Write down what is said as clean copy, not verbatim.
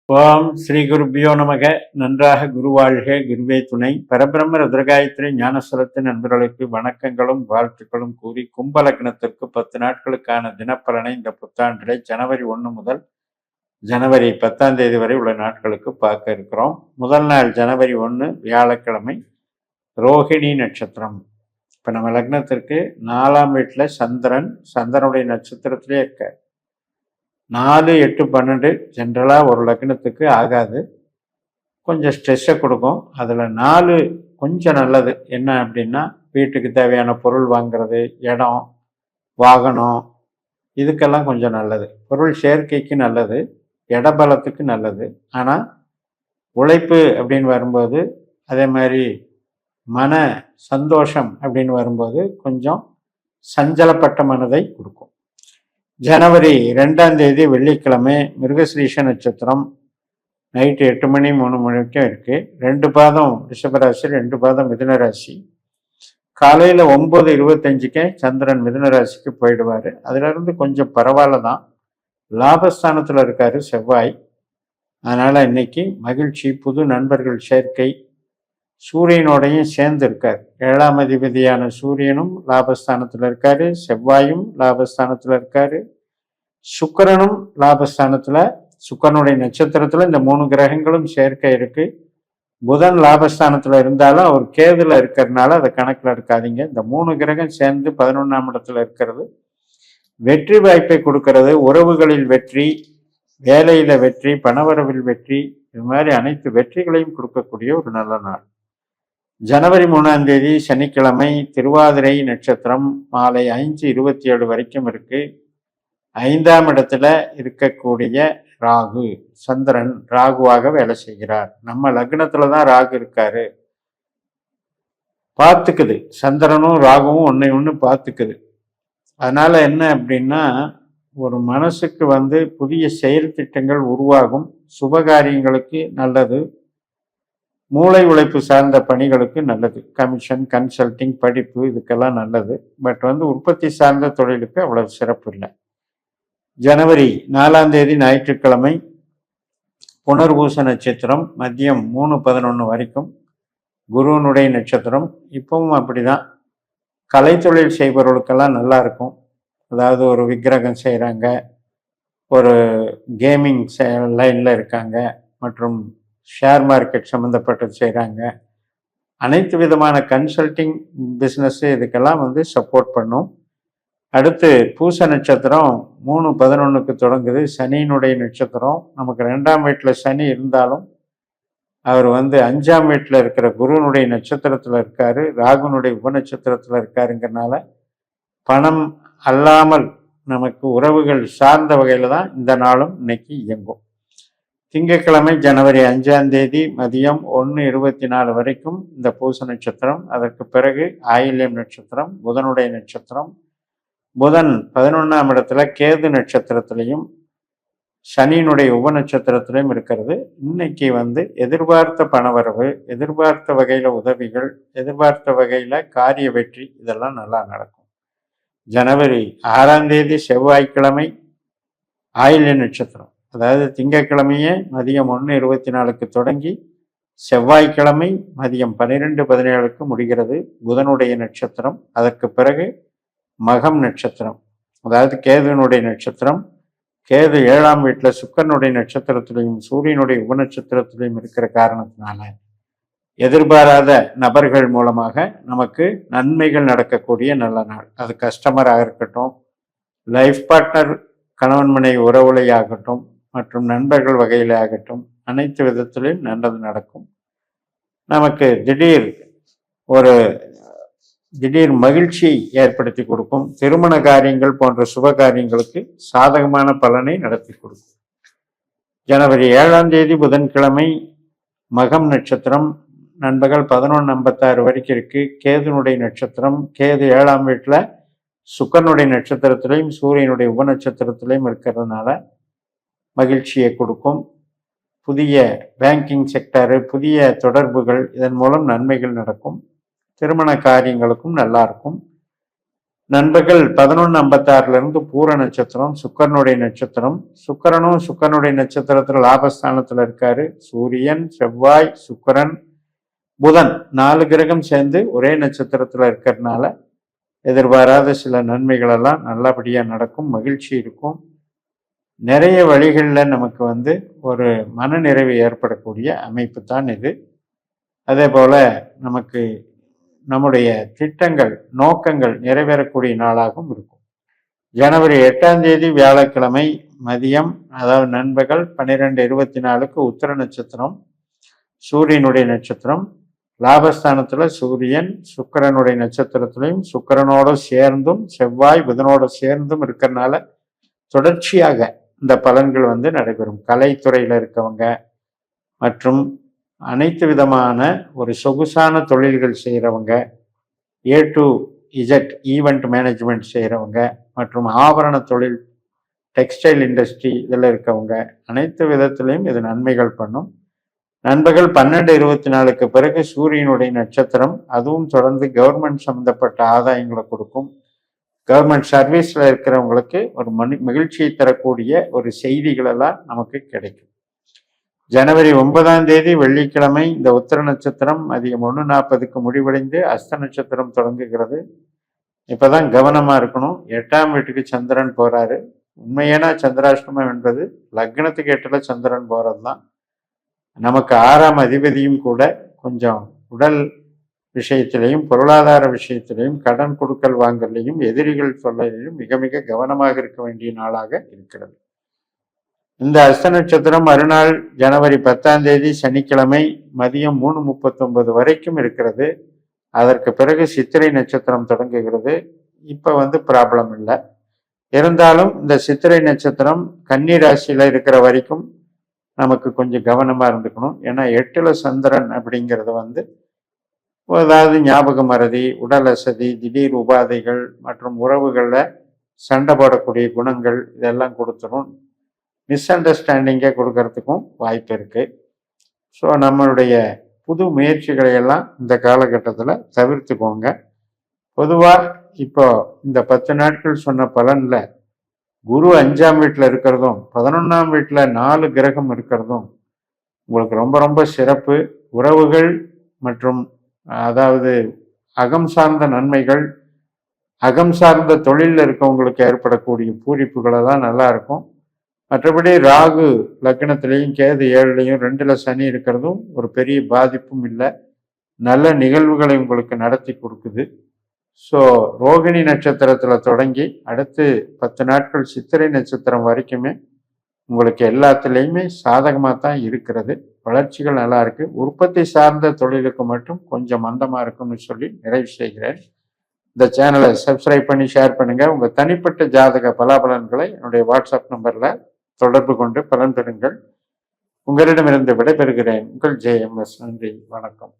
ஓம் ஸ்ரீ குருபியோ நமக. நன்றாக குருவாழ்க, குருவே துணை. பரபிரம்ம ருத்ரகாயத்ரி ஞானஸ்வரத்தின் நண்பர்களுக்கு வணக்கங்களும் வாழ்த்துக்களும் கூறி, கும்பலக்னத்திற்கு 10 நாட்களுக்கான தினப்பலனை இந்த புத்தாண்டிலே ஜனவரி 1 முதல் ஜனவரி 10ஆம் தேதி வரை உள்ள நாட்களுக்கு பார்க்க இருக்கிறோம். முதல் நாள் ஜனவரி 1 வியாழக்கிழமை, ரோஹிணி நட்சத்திரம். இப்போ நம்ம லக்னத்திற்கு 4ஆம் வீட்டில் சந்திரனுடைய நட்சத்திரத்திலே இருக்க 4, 8, 12 ஜென்ரலாக ஒரு லக்னத்துக்கு ஆகாது, கொஞ்சம் ஸ்ட்ரெஸ்ஸை கொடுக்கும். அதில் 4 கொஞ்சம் நல்லது. என்ன அப்படின்னா, வீட்டுக்கு தேவையான பொருள் வாங்கிறது, இடம், வாகனம், இதுக்கெல்லாம் கொஞ்சம் நல்லது. பொருள் சேர்க்கைக்கு நல்லது, இடபலத்துக்கு நல்லது. ஆனால் உழைப்பு அப்படின்னு வரும்போது, அதே மாதிரி மன சந்தோஷம் அப்படின்னு வரும்போது கொஞ்சம் சஞ்சலப்பட்ட மனதை கொடுக்கும். ஜனவரி 2ஆம் தேதி வெள்ளிக்கிழமை, மிருகஸ்ரீஷ நட்சத்திரம். நைட்டு 8 மணி 3 மணிக்கும் இருக்கு. 2 பாதம் ரிஷபராசி, 2 பாதம் மிதுன ராசி. காலையில் 9:25 சந்திரன் மிதுன ராசிக்கு போயிடுவார். அதிலிருந்து கொஞ்சம் பரவாயில்ல தான். லாபஸ்தானத்தில் இருக்காரு செவ்வாய். அதனால் இன்னைக்கு மகிழ்ச்சி, புது நண்பர்கள் சேர்க்கை. சூரியனோடையும் சேர்ந்து இருக்கார். 7ஆம் அதிபதியான சூரியனும் லாபஸ்தானத்தில் இருக்காரு, செவ்வாயும் லாபஸ்தானத்தில் இருக்காரு, சுக்கிரனும் லாபஸ்தானத்தில், சுக்கிரனுடைய நட்சத்திரத்தில் இந்த 3 கிரகங்களும் சேர்க்கை இருக்கு. புதன் லாபஸ்தானத்தில் இருந்தாலும் அவர் கேதுல இருக்கிறதுனால அதை கணக்கில் எடுக்காதீங்க. இந்த 3 கிரகம் சேர்ந்து 11ஆம் இடத்துல இருக்கிறது வெற்றி வாய்ப்பை கொடுக்கிறது. உறவுகளில் வெற்றி, வேலையில வெற்றி, பணவரவில் வெற்றி, இது மாதிரி அனைத்து வெற்றிகளையும் கொடுக்கக்கூடிய ஒரு நல்ல நாள். ஜனவரி 3ஆம் தேதி சனிக்கிழமை, திருவாதிரை நட்சத்திரம். மாலை 5:27 வரைக்கும் இருக்கு. 5ஆம் இடத்துல இருக்கக்கூடிய ராகு, சந்திரன் ராகுவாக வேலை செய்கிறார். நம்ம லக்னத்துல தான் ராகு இருக்காரு, பார்த்துக்குது. சந்திரனும் ராகுவும் ஒன்று பார்த்துக்குது. அதனால என்ன அப்படின்னா, ஒரு மனசுக்கு புதிய செயல் திட்டங்கள் உருவாகும். சுபகாரியங்களுக்கு நல்லது, மூளை உழைப்பு சார்ந்த பணிகளுக்கு நல்லது. கமிஷன், கன்சல்டிங், படிப்பு, இதுக்கெல்லாம் நல்லது. பட் உற்பத்தி சார்ந்த தொழிலுக்கு அவ்வளவு சிறப்பு இல்லை. ஜனவரி 4ஆம் தேதி ஞாயிற்றுக்கிழமை, புனர்பூச நட்சத்திரம். மதியம் 3:11 வரைக்கும் குருவனுடைய நட்சத்திரம். இப்பவும் அப்படிதான். கலைத்தொழில் செய்பவர்களுக்கெல்லாம் நல்லா இருக்கும். அதாவது ஒரு விக்கிரகம் செய்கிறாங்க, ஒரு கேமிங் லைனில் இருக்காங்க, மற்றும் ஷேர் மார்க்கெட் சம்மந்தப்பட்டது செய்கிறாங்க. அனைத்து விதமான கன்சல்டிங் பிஸ்னஸ் இதுக்கெல்லாம் சப்போர்ட் பண்ணும். அடுத்து பூச நட்சத்திரம் 3:11 தொடங்குது. சனியினுடைய நட்சத்திரம். நமக்கு 2ஆம் வீட்டில் சனி இருந்தாலும் அவர் 5ஆம் வீட்டில் இருக்கிற குருவனுடைய நட்சத்திரத்தில் இருக்காரு, ராகுனுடைய உபநட்சத்திரத்தில் இருக்காருங்கிறனால பணம் அல்லாமல் நமக்கு உறவுகள் சார்ந்த வகையில் தான் இந்த நாளும் இன்னைக்கு இயங்கும். திங்கட்கிழமை ஜனவரி 5ஆம் தேதி மதியம் 1:24 வரைக்கும் இந்த பூச நட்சத்திரம். அதற்கு பிறகு ஆயில்யம் நட்சத்திரம், புதனுடைய நட்சத்திரம். புதன் 11ஆம் இடத்துல கேது நட்சத்திரத்திலையும் சனியினுடைய உபநட்சத்திரத்திலையும் இருக்கிறது. இன்னைக்கு எதிர்பார்த்த பணவரவு, எதிர்பார்த்த வகையில் உதவிகள், எதிர்பார்த்த வகையில் காரிய வெற்றி, இதெல்லாம் நல்லா நடக்கும். ஜனவரி 6ஆம் தேதி செவ்வாய்க்கிழமை, ஆயில்ய நட்சத்திரம். அதாவது திங்கட்கிழமையே மதியம் 1:24 தொடங்கி செவ்வாய்க்கிழமை மதியம் 12:17 முடிகிறது புதனுடைய நட்சத்திரம். அதற்கு பிறகு மகம் நட்சத்திரம், அதாவது கேதுனுடைய நட்சத்திரம். கேது 7ஆம் வீட்டில் சுக்கிரனுடைய நட்சத்திரத்திலையும் சூரியனுடைய உபநட்சத்திரத்திலையும் இருக்கிற காரணத்தினால எதிர்பாராத நபர்கள் மூலமாக நமக்கு நன்மைகள் நடக்கக்கூடிய நல்ல நாள். அது கஸ்டமராக இருக்கட்டும், லைஃப் பார்ட்னர், கணவன் மனைவி உறவுலையாகட்டும், மற்றும் நண்பர்கள் வகையில் ஆகட்டும், அனைத்து விதத்திலும் நல்லது நடக்கும். நமக்கு திடீர் மகிழ்ச்சியை ஏற்படுத்தி கொடுக்கும். திருமண காரியங்கள் போன்ற சுப காரியங்களுக்கு சாதகமான பலனை நடத்தி கொடுக்கும். ஜனவரி 7ஆம் தேதி புதன்கிழமை, மகம் நட்சத்திரம். நண்பர்கள் 11:56 வரைக்கும் இருக்கு. கேதுனுடைய நட்சத்திரம். கேது 7ஆம் வீட்டில் சுக்கிரனுடைய நட்சத்திரத்திலையும் சூரியனுடைய உபநட்சத்திரத்திலையும் இருக்கிறதுனால மகிழ்ச்சியை கொடுக்கும். புதிய பேங்கிங் செக்டரு, புதிய தொடர்புகள், இதன் மூலம் நன்மைகள் நடக்கும். திருமண காரியங்களுக்கும் நல்லா இருக்கும். நண்பர்கள் 11:56 பூர நட்சத்திரம், சுக்கரனுடைய நட்சத்திரம். சுக்கரனுடைய நட்சத்திரத்துல லாபஸ்தானத்துல இருக்காரு. சூரியன், செவ்வாய், சுக்கரன், புதன் 4 கிரகம் சேர்ந்து ஒரே நட்சத்திரத்துல இருக்கிறதுனால எதிர்பாராத சில நன்மைகள் எல்லாம் நல்லபடியா நடக்கும், மகிழ்ச்சி இருக்கும். நிறைய வழிகளில் நமக்கு ஒரு மனநிறைவு ஏற்படக்கூடிய அமைப்பு தான் இது. அதே போல நமக்கு நம்முடைய திட்டங்கள், நோக்கங்கள் நிறைவேறக்கூடிய நாளாகவும் இருக்கும். ஜனவரி 8 வியாழக்கிழமை மதியம், அதாவது நண்பகல் 12:24 உத்திர நட்சத்திரம், சூரியனுடைய நட்சத்திரம். லாபஸ்தானத்துல சூரியன் சுக்கிரனுடைய நட்சத்திரத்திலையும் சுக்கிரனோட சேர்ந்தும் செவ்வாய் புதனோட சேர்ந்தும் இருக்கிறதுனால தொடர்ச்சியாக இந்த பலன்கள் நடைபெறும். கலைத்துறையில இருக்கவங்க மற்றும் அனைத்து விதமான ஒரு சொகுசான தொழில்கள் செய்கிறவங்க, A to Z event management செய்கிறவங்க மற்றும் ஆபரண தொழில், டெக்ஸ்டைல் இண்டஸ்ட்ரி இதில் இருக்கவங்க அனைத்து விதத்திலையும் இது நன்மைகள் பண்ணும். நண்பர்கள் 12:24 பிறகு சூரியனுடைய நட்சத்திரம், அதுவும் தொடர்ந்து கவர்மெண்ட் சம்பந்தப்பட்ட ஆதாயங்களை கொடுக்கும். கவர்மெண்ட் சர்வீஸ்ல இருக்கிறவங்களுக்கு ஒரு மகிழ்ச்சியை தரக்கூடிய ஒரு செய்திகள் எல்லாம் நமக்கு கிடைக்கும். ஜனவரி 9 வெள்ளிக்கிழமை இந்த உத்திர நட்சத்திரம் மதியம் 1:40 முடிவடைந்து அஸ்த நட்சத்திரம் தொடங்குகிறது. இப்பதான் கவனமா இருக்கணும். 8ஆம் வீட்டுக்கு சந்திரன் போறாரு. உண்மையான சந்திராஷ்டமம் என்பது லக்னத்துக்கு 8ல சந்திரன் போறதுதான். நமக்கு 6ஆம் அதிபதியும் கூட கொஞ்சம் உடல் விஷயத்திலையும் பொருளாதார விஷயத்திலையும் கடன் கொடுக்கல் வாங்கலையும் எதிரிகள் சொல்லையும் மிக மிக கவனமாக இருக்க வேண்டிய நாளாக இருக்கிறது. இந்த அஸ்த நட்சத்திரம் மறுநாள் ஜனவரி 10 சனிக்கிழமை மதியம் 3:39 வரைக்கும் இருக்கிறது. அதற்கு பிறகு சித்திரை நட்சத்திரம் தொடங்குகிறது. இப்ப ப்ராப்ளம் இல்லை. இருந்தாலும் இந்த சித்திரை நட்சத்திரம் கன்னி ராசியில இருக்கிற வரைக்கும் நமக்கு கொஞ்சம் கவனமா இருந்துக்கணும். ஏன்னா 8ல சந்திரன் அப்படிங்கிறது அதாவது ஞாபக மறதி, உடல் அசதி, திடீர் உபாதைகள் மற்றும் உறவுகளில் சண்டை போடக்கூடிய குணங்கள் இதெல்லாம் கொடுத்துரும். மிஸ் அண்டர்ஸ்டாண்டிங்கை கொடுக்கறதுக்கும் வாய்ப்பு இருக்கு. ஸோ நம்மளுடைய புது முயற்சிகளை எல்லாம் இந்த காலகட்டத்தில் தவிர்த்துக்கோங்க. பொதுவாக இப்போ இந்த 10 நாட்கள் சொன்ன பலன்ல குரு 5ஆம் வீட்டில் இருக்கிறதும் 11ஆம் வீட்டில் 4 கிரகம் இருக்கிறதும் உங்களுக்கு ரொம்ப ரொம்ப சிறப்பு. உறவுகள் மற்றும் அதாவது அகம் சார்ந்த நன்மைகள், அகம் சார்ந்த தொழிலில் இருக்கவங்களுக்கு ஏற்படக்கூடிய பூரிப்புகள் எல்லாம் நல்லா இருக்கும். மற்றபடி ராகு லக்னத்திலையும் கேது 7லையும் 2ல சனி இருக்கிறதும் ஒரு பெரிய பாதிப்பும் இல்லை. நல்ல நிகழ்வுகளை உங்களுக்கு நடத்தி கொடுக்குது. ஸோ ரோகிணி நட்சத்திரத்தில் தொடங்கி அடுத்து 10 நாட்கள் சித்திரை நட்சத்திரம் வரைக்குமே உங்களுக்கு எல்லாத்துலேயுமே சாதகமாக தான் இருக்கிறது. வளர்ச்சிகள் நல்லா இருக்கு. உற்பத்தி சார்ந்த தொழிலுக்கு மட்டும் கொஞ்சம் மந்தமாக இருக்கும்னு சொல்லி நிறைவு செய்கிறேன். இந்த சேனலை சப்ஸ்கிரைப் பண்ணி ஷேர் பண்ணுங்க. உங்கள் தனிப்பட்ட ஜாதக பலாபலன்களை என்னுடைய வாட்ஸ்அப் நம்பரில் தொடர்பு கொண்டு பலன் பெறுங்கள். உங்களிடமிருந்து விடைபெறுகிறேன். உங்கள் JMS. நன்றி, வணக்கம்.